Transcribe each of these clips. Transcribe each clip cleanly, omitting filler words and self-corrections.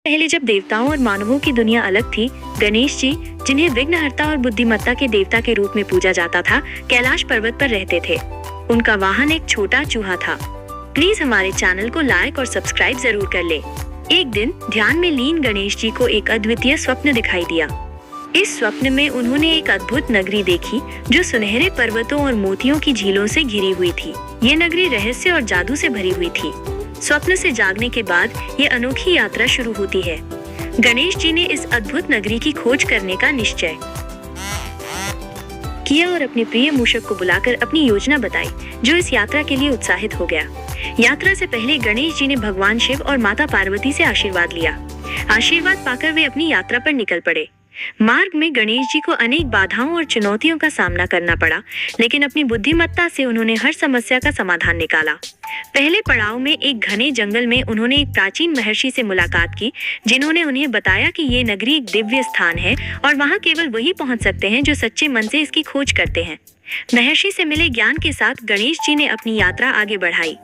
पहले जब देवताओं और मानवों की दुनिया अलग थी, गणेश जी, जिन्हें विघ्नहर्ता और बुद्धिमत्ता के देवता के रूप में पूजा जाता था, कैलाश पर्वत पर रहते थे। उनका वाहन एक छोटा चूहा था। प्लीज हमारे चैनल को लाइक और सब्सक्राइब जरूर कर ले। एक दिन ध्यान में लीन गणेश जी को एक अद्वितीय स्वप्न दिखाई दिया। इस स्वप्न में उन्होंने एक अद्भुत नगरी देखी जो सुनहरे पर्वतों और मोतियों की झीलों से घिरी हुई थी। ये नगरी रहस्य और जादू से भरी हुई थी। स्वप्न से जागने के बाद ये अनोखी यात्रा शुरू होती है। गणेश जी ने इस अद्भुत नगरी की खोज करने का निश्चय किया और अपने प्रिय मूषक को बुलाकर अपनी योजना बताई, जो इस यात्रा के लिए उत्साहित हो गया। यात्रा से पहले गणेश जी ने भगवान शिव और माता पार्वती से आशीर्वाद लिया। आशीर्वाद पाकर वे अपनी यात्रा पर निकल पड़े। मार्ग में गणेश जी को अनेक बाधाओं और चुनौतियों का सामना करना पड़ा, लेकिन अपनी बुद्धिमत्ता से उन्होंने हर समस्या का समाधान निकाला। पहले पड़ाव में एक घने जंगल में उन्होंने एक प्राचीन महर्षि से मुलाकात की, जिन्होंने उन्हें बताया कि ये नगरी एक दिव्य स्थान है और वहाँ केवल वही पहुँच सकते हैं जो सच्चे मन से इसकी खोज करते हैं। महर्षि से मिले ज्ञान के साथ गणेश जी ने अपनी यात्रा आगे बढ़ाई।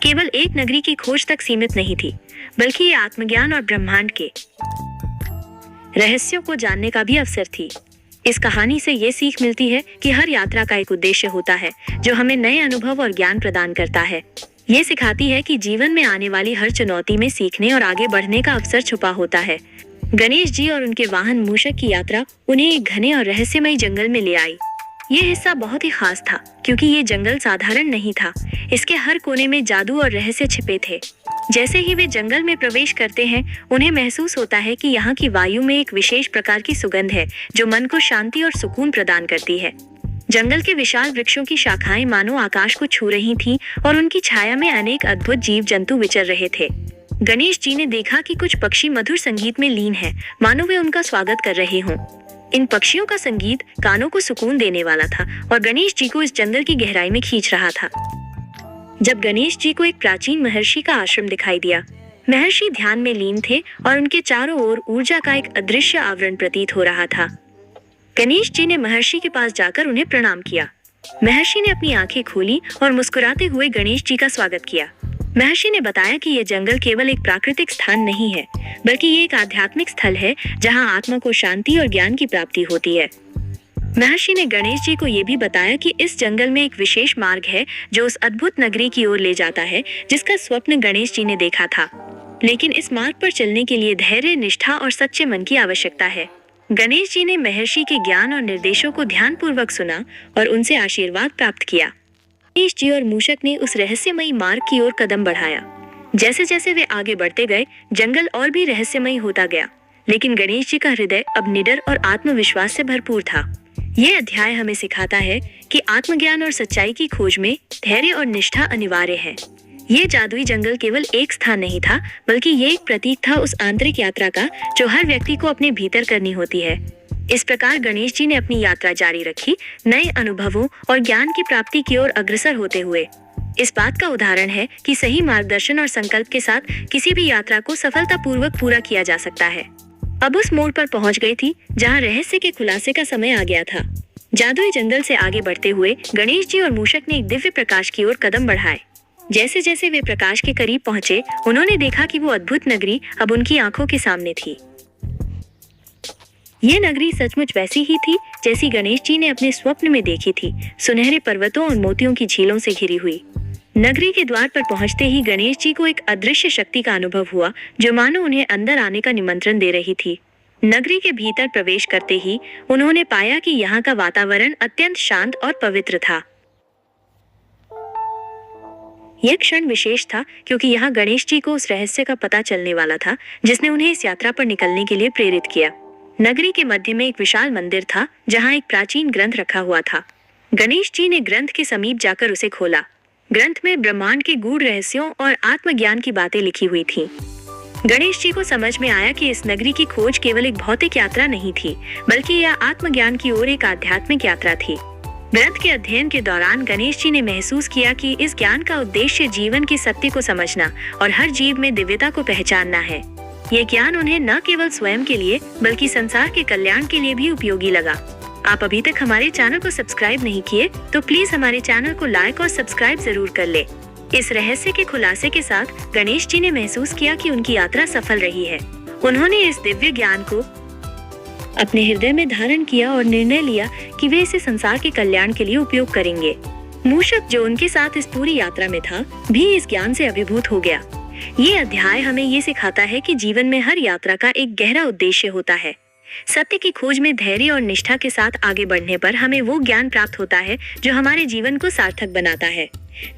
केवल एक नगरी की खोज तक सीमित नहीं थी, बल्कि ये आत्मज्ञान और ब्रह्मांड के रहस्यों को जानने का भी अवसर थी। इस कहानी से ये सीख मिलती है कि हर यात्रा का एक उद्देश्य होता है, जो हमें नए अनुभव और ज्ञान प्रदान करता है। ये सिखाती है कि जीवन में आने वाली हर चुनौती में सीखने और आगे बढ़ने का अवसर छुपा होता है। गणेश जी और उनके वाहन मूषक की यात्रा उन्हें एक घने और रहस्यमय जंगल में ले आई। ये हिस्सा बहुत ही खास था, क्योंकि ये जंगल साधारण नहीं था। इसके हर कोने में जादू और रहस्य छिपे थे। जैसे ही वे जंगल में प्रवेश करते हैं, उन्हें महसूस होता है कि यहाँ की वायु में एक विशेष प्रकार की सुगंध है, जो मन को शांति और सुकून प्रदान करती है। जंगल के विशाल वृक्षों की शाखाएं मानो आकाश को छू रही थीं और उनकी छाया में अनेक अद्भुत जीव जंतु विचर रहे थे। गणेश जी ने देखा कि कुछ पक्षी मधुर संगीत में लीन हैं, मानो वे उनका स्वागत कर रहे हों। इन पक्षियों का संगीत कानों को सुकून देने वाला था और गणेश जी को इस जंगल की गहराई में खींच रहा था। जब गणेश जी को एक प्राचीन महर्षि का आश्रम दिखाई दिया, महर्षि ध्यान में लीन थे और उनके चारों ओर ऊर्जा का एक अदृश्य आवरण प्रतीत हो रहा था। गणेश जी ने महर्षि के पास जाकर उन्हें प्रणाम किया। महर्षि ने अपनी आंखें खोली और मुस्कुराते हुए गणेश जी का स्वागत किया। महर्षि ने बताया कि यह जंगल केवल एक प्राकृतिक स्थान नहीं है, बल्कि ये एक आध्यात्मिक स्थल है, जहां आत्मा को शांति और ज्ञान की प्राप्ति होती है। महर्षि ने गणेश जी को यह भी बताया कि इस जंगल में एक विशेष मार्ग है, जो उस अद्भुत नगरी की ओर ले जाता है, जिसका स्वप्न गणेश जी ने देखा था। लेकिन इस मार्ग पर चलने के लिए धैर्य, निष्ठा और सच्चे मन की आवश्यकता है। गणेश जी ने महर्षि के ज्ञान और निर्देशों को ध्यानपूर्वक सुना और उनसे आशीर्वाद प्राप्त किया। गणेश जी और मूषक ने उस रहस्यमयी मार्ग की ओर कदम बढ़ाया। जैसे जैसे वे आगे बढ़ते गए, जंगल और भी रहस्यमयी होता गया, लेकिन गणेश जी का हृदय अब निडर और आत्मविश्वास से भरपूर था। यह अध्याय हमें सिखाता है कि आत्मज्ञान और सच्चाई की खोज में धैर्य और निष्ठा अनिवार्य है। ये जादुई जंगल केवल एक स्थान नहीं था, बल्कि ये एक प्रतीक था उस आंतरिक यात्रा का, जो हर व्यक्ति को अपने भीतर करनी होती है। इस प्रकार गणेश जी ने अपनी यात्रा जारी रखी, नए अनुभवों और ज्ञान की प्राप्ति की ओर अग्रसर होते हुए। इस बात का उदाहरण है कि सही मार्गदर्शन और संकल्प के साथ किसी भी यात्रा को सफलतापूर्वक पूरा किया जा सकता है। अब उस मोड़ पर पहुंच गई थी, जहां रहस्य के खुलासे का समय आ गया था। जादुई जंगल से आगे बढ़ते हुए गणेश जी और मूषक ने एक दिव्य प्रकाश की ओर कदम बढ़ाए। जैसे जैसे वे प्रकाश के करीब पहुंचे, उन्होंने देखा कि वो अद्भुत नगरी अब उनकी आंखों के सामने थी। ये नगरी सचमुच वैसी ही थी जैसी गणेश जी ने अपने स्वप्न में देखी थी, सुनहरे पर्वतों और मोतियों की झीलों से घिरी हुई। नगरी के द्वार पर पहुंचते ही गणेश जी को एक अदृश्य शक्ति का अनुभव हुआ, जो मानो उन्हें अंदर आने का निमंत्रण दे रही थी। नगरी के भीतर प्रवेश करते ही उन्होंने पाया कि यहाँ का वातावरण अत्यंत शांत और पवित्र था। यह क्षण विशेष था, क्योंकि यहाँ गणेश जी को उस रहस्य का पता चलने वाला था, जिसने उन्हें इस यात्रा पर निकलने के लिए प्रेरित किया। नगरी के मध्य में एक विशाल मंदिर था, जहाँ एक प्राचीन ग्रंथ रखा हुआ था। गणेश जी ने ग्रंथ के समीप जाकर उसे खोला। ग्रंथ में ब्रह्मांड के गूढ़ रहस्यों और आत्मज्ञान की बातें लिखी हुई थीं। गणेश जी को समझ में आया कि इस नगरी की खोज केवल एक भौतिक यात्रा नहीं थी, बल्कि यह आत्मज्ञान की ओर एक आध्यात्मिक यात्रा थी। ग्रंथ के अध्ययन के दौरान गणेश जी ने महसूस किया कि इस ज्ञान का उद्देश्य जीवन के सत्य को समझना और हर जीव में दिव्यता को पहचानना है। ये ज्ञान उन्हें न केवल स्वयं के लिए, बल्कि संसार के कल्याण के लिए भी उपयोगी लगा। आप अभी तक हमारे चैनल को सब्सक्राइब नहीं किए, तो प्लीज हमारे चैनल को लाइक और सब्सक्राइब जरूर कर ले। इस रहस्य के खुलासे के साथ गणेश जी ने महसूस किया कि उनकी यात्रा सफल रही है। उन्होंने इस दिव्य ज्ञान को अपने हृदय में धारण किया और निर्णय लिया कि वे इसे संसार के कल्याण के लिए उपयोग करेंगे। मूषक, जो उनके साथ इस पूरी यात्रा में था, भी इस ज्ञान से अभिभूत हो गया। ये अध्याय हमें ये सिखाता है कि जीवन में हर यात्रा का एक गहरा उद्देश्य होता है। सत्य की खोज में धैर्य और निष्ठा के साथ आगे बढ़ने पर हमें वो ज्ञान प्राप्त होता है जो हमारे जीवन को सार्थक बनाता है।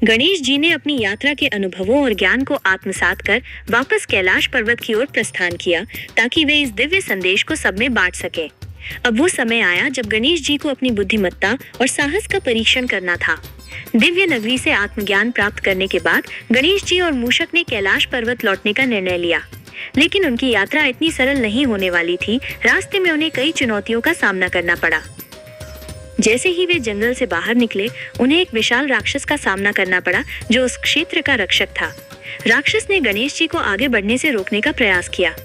गणेश जी ने अपनी यात्रा के अनुभवों और ज्ञान को आत्मसात कर वापस कैलाश पर्वत की ओर प्रस्थान किया, ताकि वे इस दिव्य संदेश को सब में बांट सके। अब वो समय आया जब गणेश जी को अपनी बुद्धिमत्ता और साहस का परीक्षण करना था। दिव्य नगरी से आत्मज्ञान प्राप्त करने के बाद गणेश जी और मूषक ने कैलाश पर्वत लौटने का निर्णय लिया, लेकिन उनकी यात्रा इतनी सरल नहीं होने वाली थी। रास्ते में उन्हें कई चुनौतियों का सामना करना पड़ा। जैसे ही वे जंगल से बाहर निकले, उन्हें एक विशाल राक्षस का सामना करना पड़ा जो उस क्षेत्र का रक्षक था। राक्षस ने गणेश जी को आगे बढ़ने से रोकने का प्रयास किया।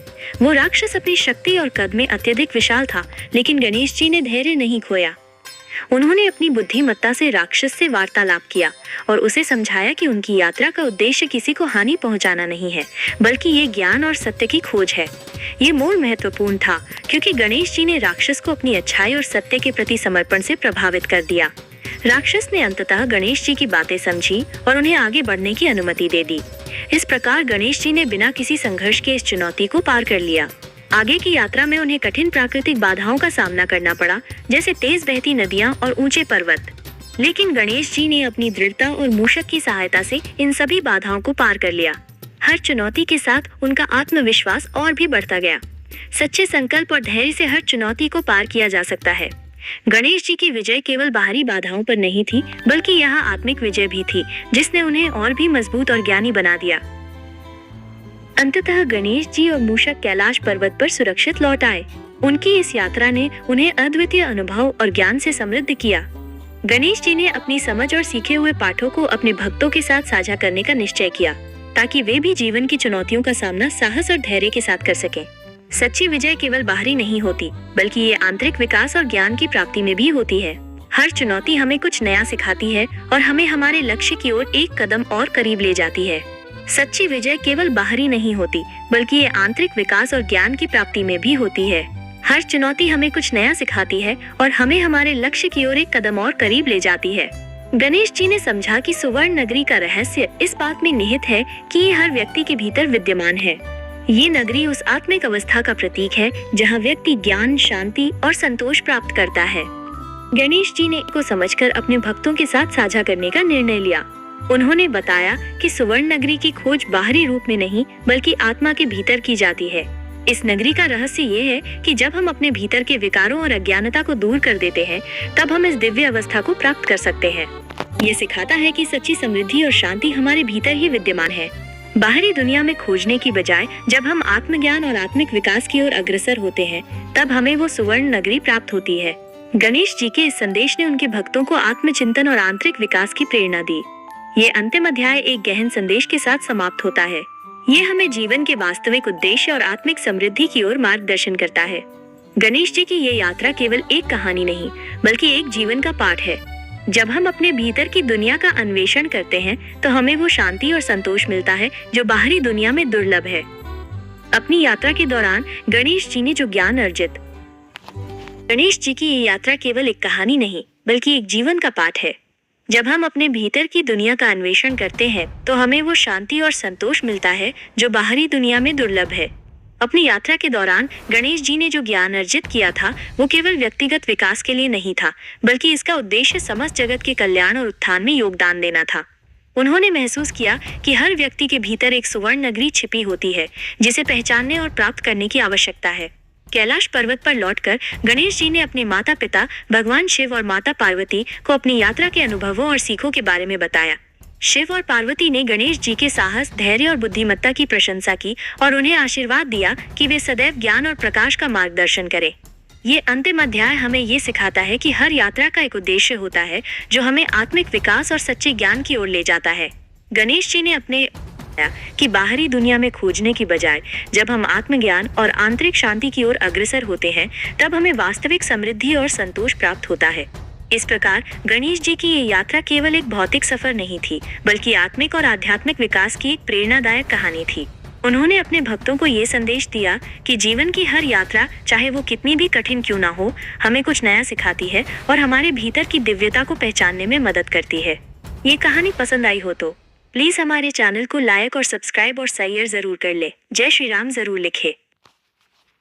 वो राक्षस अपनी शक्ति और कद में अत्यधिक विशाल था, लेकिन गणेश जी ने धैर्य नहीं खोया। उन्होंने अपनी बुद्धिमत्ता से राक्षस से वार्तालाप किया और उसे समझाया कि उनकी यात्रा का उद्देश्य किसी को हानि पहुंचाना नहीं है, बल्कि ये ज्ञान और सत्य की खोज है। ये मोड़ महत्वपूर्ण था क्योंकि गणेश जी ने राक्षस को अपनी अच्छाई और सत्य के प्रति समर्पण से प्रभावित कर दिया। राक्षस ने अंततः गणेश जी की बातें समझी और उन्हें आगे बढ़ने की अनुमति दे दी। इस प्रकार गणेश जी ने बिना किसी संघर्ष के इस चुनौती को पार कर लिया। आगे की यात्रा में उन्हें कठिन प्राकृतिक बाधाओं का सामना करना पड़ा, जैसे तेज बहती नदियां और ऊंचे पर्वत। लेकिन गणेश जी ने अपनी दृढ़ता और मूषक की सहायता से इन सभी बाधाओं को पार कर लिया। हर चुनौती के साथ उनका आत्मविश्वास और भी बढ़ता गया। सच्चे संकल्प और धैर्य से हर चुनौती को पार किया जा सकता है। गणेश जी की विजय केवल बाहरी बाधाओं पर नहीं थी, बल्कि यहाँ आत्मिक विजय भी थी, जिसने उन्हें और भी मजबूत और ज्ञानी बना दिया। अंततः गणेश जी और मूषक कैलाश पर्वत पर सुरक्षित लौट आए। उनकी इस यात्रा ने उन्हें अद्वितीय अनुभव और ज्ञान से समृद्ध किया। गणेश जी ने अपनी समझ और सीखे हुए पाठों को अपने भक्तों के साथ साझा करने का निश्चय किया, ताकि वे भी जीवन की चुनौतियों का सामना साहस और धैर्य के साथ कर सकें। सच्ची विजय केवल बाहरी नहीं होती, बल्कि ये आंतरिक विकास और ज्ञान की प्राप्ति में भी होती है। हर चुनौती हमें कुछ नया सिखाती है और हमें हमारे लक्ष्य की ओर एक कदम और करीब ले जाती है। सच्ची विजय केवल बाहरी नहीं होती, बल्कि ये आंतरिक विकास और ज्ञान की प्राप्ति में भी होती है। हर चुनौती हमें कुछ नया सिखाती है और हमें हमारे लक्ष्य की ओर एक कदम और करीब ले जाती है। गणेश जी ने समझा कि सुवर्ण नगरी का रहस्य इस बात में निहित है कि ये हर व्यक्ति के भीतर विद्यमान है। ये नगरी उस आत्मिक अवस्था का प्रतीक है जहाँ व्यक्ति ज्ञान, शांति और संतोष प्राप्त करता है। गणेश जी ने को समझकर अपने भक्तों के साथ साझा करने का निर्णय लिया। उन्होंने बताया कि सुवर्ण नगरी की खोज बाहरी रूप में नहीं, बल्कि आत्मा के भीतर की जाती है। इस नगरी का रहस्य ये है कि जब हम अपने भीतर के विकारों और अज्ञानता को दूर कर देते हैं, तब हम इस दिव्य अवस्था को प्राप्त कर सकते हैं। ये सिखाता है कि सच्ची समृद्धि और शांति हमारे भीतर ही विद्यमान है। बाहरी दुनिया में खोजने की बजाय जब हम आत्मज्ञान और आत्मिक विकास की ओर अग्रसर होते हैं, तब हमें वो सुवर्ण नगरी प्राप्त होती है। गणेश जी के इस संदेश ने उनके भक्तों को आत्मचिंतन और आंतरिक विकास की प्रेरणा दी। ये अंतिम अध्याय एक गहन संदेश के साथ समाप्त होता है। ये हमें जीवन के वास्तविक उद्देश्य और आत्मिक समृद्धि की ओर मार्गदर्शन करता है। गणेश जी की ये यात्रा केवल एक कहानी नहीं, बल्कि एक जीवन का पाठ है। जब हम अपने भीतर की दुनिया का अन्वेषण करते हैं, तो हमें वो शांति और संतोष मिलता है जो बाहरी दुनिया में दुर्लभ है। अपनी यात्रा के दौरान गणेश जी ने जो ज्ञान अर्जित, गणेश जी की ये यात्रा केवल एक कहानी नहीं, बल्कि एक जीवन का पाठ है। जब हम अपने भीतर की दुनिया का अन्वेषण करते हैं, तो हमें वो शांति और संतोष मिलता है जो बाहरी दुनिया में दुर्लभ है। अपनी यात्रा के दौरान गणेश जी ने जो ज्ञान अर्जित किया था, वो केवल व्यक्तिगत विकास के लिए नहीं था, बल्कि इसका उद्देश्य समस्त जगत के कल्याण और उत्थान में योगदान देना था। उन्होंने महसूस किया कि हर व्यक्ति के भीतर एक सुवर्ण नगरी छिपी होती है, जिसे पहचानने और प्राप्त करने की आवश्यकता है। कैलाश पर्वत पर लौटकर गणेश जी ने अपने माता पिता भगवान शिव और माता पार्वती को अपनी यात्रा के अनुभवों और सीखों के बारे में बताया। शिव और पार्वती ने गणेश जी के साहस, धैर्य और बुद्धिमत्ता की प्रशंसा की और उन्हें आशीर्वाद दिया कि वे सदैव ज्ञान और प्रकाश का मार्गदर्शन करें। ये अंतिम अध्याय हमें ये सिखाता है कि हर यात्रा का एक उद्देश्य होता है जो हमें आत्मिक विकास और सच्चे ज्ञान की ओर ले जाता है। गणेश जी ने अपने कि बाहरी दुनिया में खोजने की बजाय जब हम आत्मज्ञान और आंतरिक शांति की ओर अग्रसर होते हैं, तब हमें वास्तविक समृद्धि और संतोष प्राप्त होता है। इस प्रकार गणेश जी की ये यात्रा केवल एक भौतिक सफर नहीं थी, बल्कि आत्मिक और आध्यात्मिक विकास की एक प्रेरणादायक कहानी थी। उन्होंने अपने भक्तों को ये संदेश दिया कि जीवन की हर यात्रा, चाहे वो कितनी भी कठिन क्यों ना हो, हमें कुछ नया सिखाती है और हमारे भीतर की दिव्यता को पहचानने में मदद करती है। ये कहानी पसंद आई हो तो प्लीज हमारे चैनल को लाइक और सब्सक्राइब और शेयर जरूर कर ले। जय श्री राम जरूर लिखे।